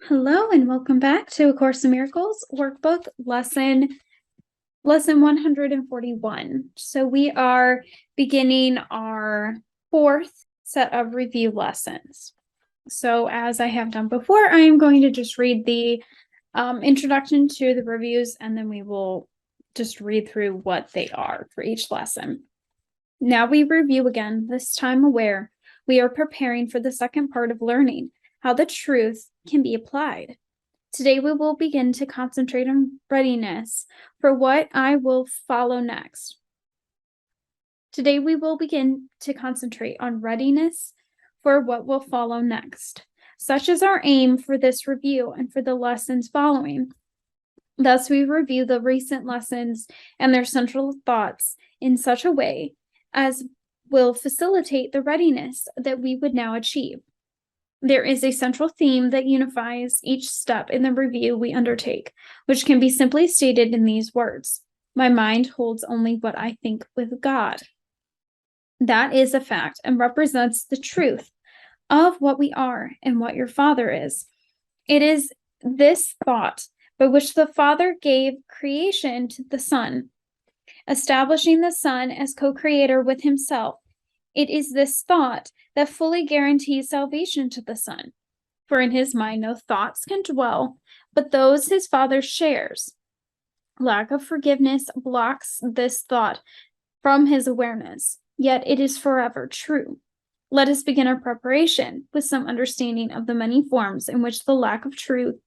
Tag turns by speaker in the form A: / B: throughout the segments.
A: Hello and welcome back to A Course in Miracles Workbook lesson 141. So we are beginning our fourth set of review lessons. So as I have done before, I am going to just read the introduction to the reviews, and then we will just read through what they are for each lesson. Now we review again, this time aware we are preparing for the second part of learning how the truth can be applied. Today we will begin to concentrate on readiness for what I will follow next. Today we will begin to concentrate on readiness for what will follow next. Such is our aim for this review and for the lessons following. Thus, we review the recent lessons and their central thoughts in such a way as will facilitate the readiness that we would now achieve. There is a central theme that unifies each step in the review we undertake, which can be simply stated in these words: my mind holds only what I think with God. That is a fact and represents the truth of what we are and what your Father is. It is this thought by which the Father gave creation to the Son, establishing the Son as co-creator with himself. It is this thought that fully guarantees salvation to the Son, for in his mind no thoughts can dwell but those his Father shares. Lack of forgiveness blocks this thought from his awareness, yet it is forever true. Let us begin our preparation with some understanding of the many forms in which the lack of true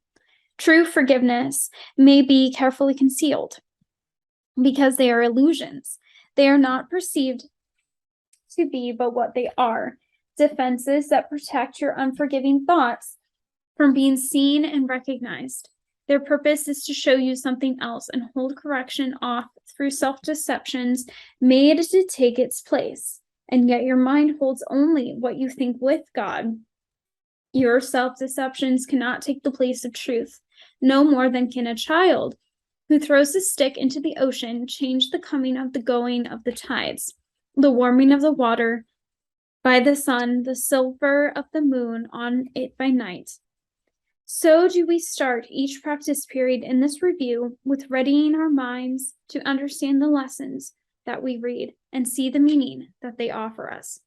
A: forgiveness may be carefully concealed. Because they are illusions, they are not perceived to be but what they are: defenses that protect your unforgiving thoughts from being seen and recognized. Their purpose is to show you something else and hold correction off through self-deceptions made to take its place. And yet your mind holds only what you think with God. Your self-deceptions cannot take the place of truth, no more than can a child who throws a stick into the ocean change the coming of the going of the tides, the warming of the water by the sun, the silver of the moon on it by night. So do we start each practice period in this review with readying our minds to understand the lessons that we read and see the meaning that they offer us.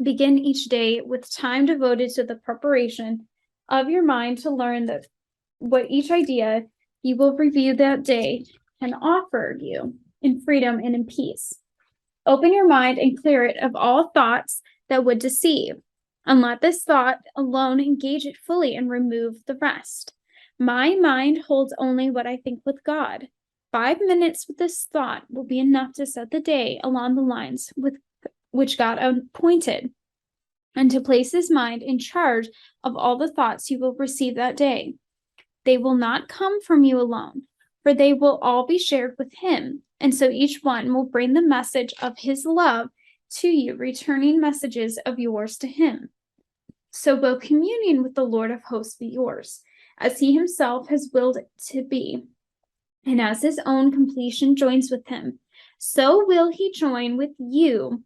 A: Begin each day with time devoted to the preparation of your mind to learn that what each idea you will review that day can offer you in freedom and in peace. Open your mind and clear it of all thoughts that would deceive, and let this thought alone engage it fully and remove the rest. My mind holds only what I think with God. 5 minutes with this thought will be enough to set the day along the lines with which God appointed, and to place his mind in charge of all the thoughts you will receive that day. They will not come from you alone, for they will all be shared with him, and so each one will bring the message of his love to you, returning messages of yours to him. So will communion with the Lord of hosts be yours, as he himself has willed it to be, and as his own completion joins with him, so will he join with you,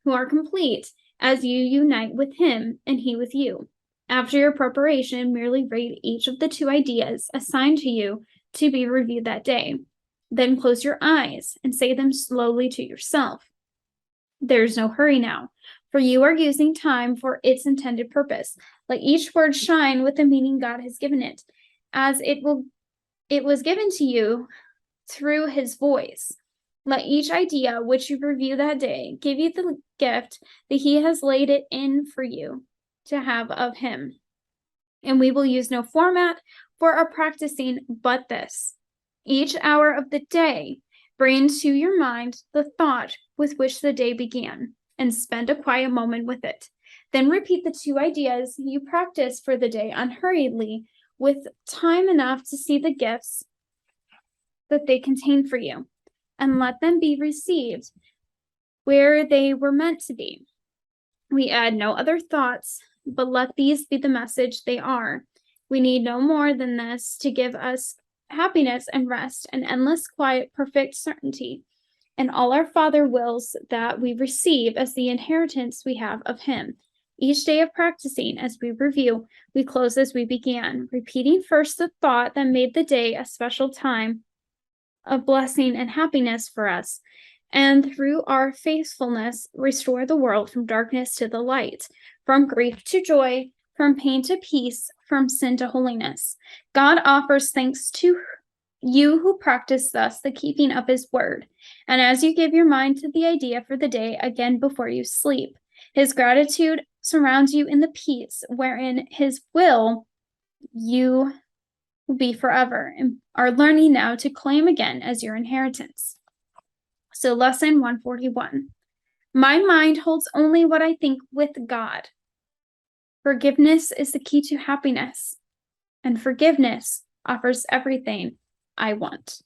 A: who are complete, as you unite with him and he with you. After your preparation, merely read each of the 2 ideas assigned to you to be reviewed that day. Then close your eyes and say them slowly to yourself. There's no hurry now, for you are using time for its intended purpose. Let each word shine with the meaning God has given it, as it was given to you through his voice. Let each idea which you review that day give you the gift that he has laid it in for you to have of him. And we will use no format for our practicing but this: each hour of the day, bring to your mind the thought with which the day began, and spend a quiet moment with it. Then repeat the 2 ideas you practiced for the day unhurriedly, with time enough to see the gifts that they contain for you, and let them be received where they were meant to be. We add no other thoughts, but let these be the message they are. We need no more than this to give us happiness and rest and endless quiet, perfect certainty. And all our Father wills that we receive as the inheritance we have of him. Each day of practicing as we review, we close as we began, repeating first the thought that made the day a special time of blessing and happiness for us, and through our faithfulness, restore the world from darkness to the light, from grief to joy, from pain to peace, from sin to holiness. God offers thanks to you who practice thus the keeping of his word, and as you give your mind to the idea for the day again before you sleep, his gratitude surrounds you in the peace wherein his will you will be forever, and are learning now to claim again as your inheritance. So lesson 141. My mind holds only what I think with God. Forgiveness is the key to happiness, and forgiveness offers everything I want.